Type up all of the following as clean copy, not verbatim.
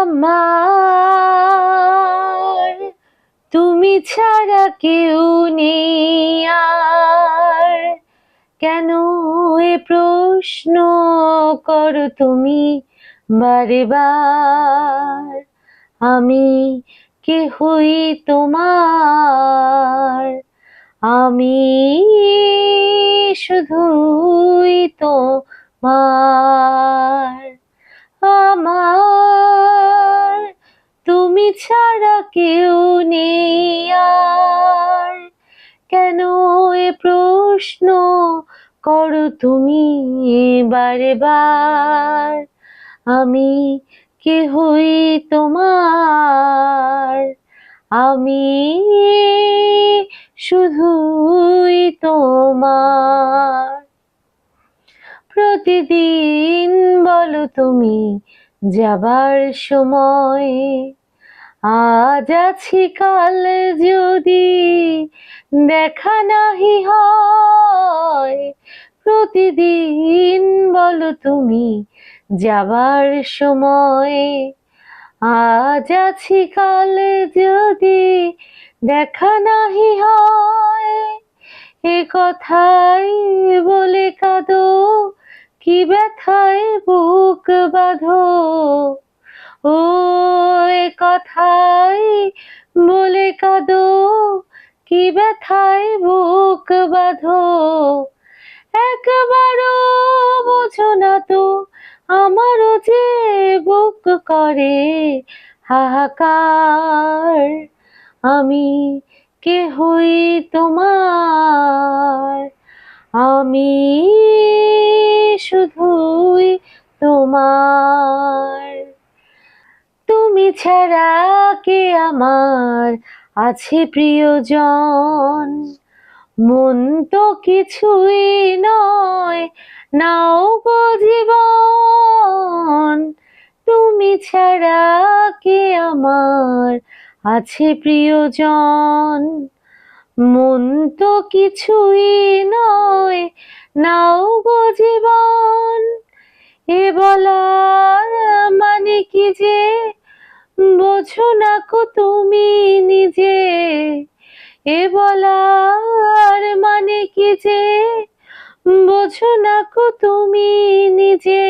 আমার তুমি ছাড়া কেউ নেই আর, কেন এ প্রশ্ন করো তুমি বারে বার। আমি কে হই তোমার, আমি শুধুই তোমার। আমার তুমি ছাড়া কেউ নেই আর, কেন এ প্রশ্ন করো তুমি বারে বার। আমি কে হই তোমার, আমি শুধুই তোমার। প্রতিদিন বলো তুমি যাবার সময়, আজ আছি কাল যদি দেখা নাহি হয়। প্রতিদিন বলো তুমি যাবার সময়, আজ আছি কাল যদি দেখা নাহি হয়। এ কথাই বলে কাঁদো, কি ব্যথায় বুক বাঁধো। ও এ কথাই বলে কাঁদো, কি ব্যথায় বুক বাঁধো। একবারও বোঝো না তো আমারও যে বুক করে হাহাকার। আমি কে হই তোমার, আমি শুধুই তোমার। তুমি ছাড়া কে আমার আছে প্রিয়জন, মন তো কিছুই নয় নাও গো জীবন। তুমি ছাড়া কে আমার আছে প্রিয়জন, মন তো কিছুই নয় নাও গো জীবন। এ বলার মানে কি যে বোঝো না কো তুমি নিজে, এ বলার মানে কি যে বোঝো না কো তুমি নিজে।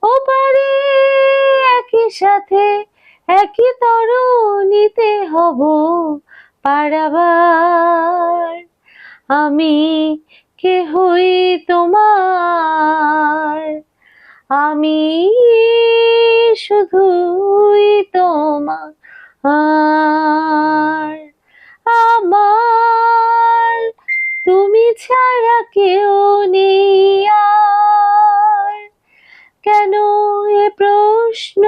ও পারে একই সাথে একই তরণীতে হব পারাবার। আমি কে হই তোমার, আমি শুধুই তোমার। আমার তুমি ছাড়া কেউ নেই আর, কেন এ প্রশ্ন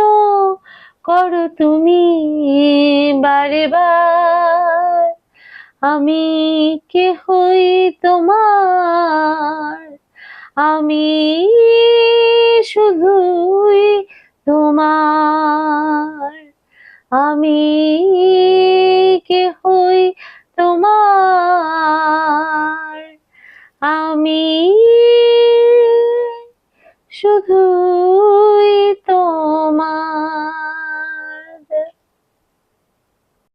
করো তুমি বারে বার। আমি কে হই তোমার, আমি শুধুই তোমার। আমি কে হই তোমার।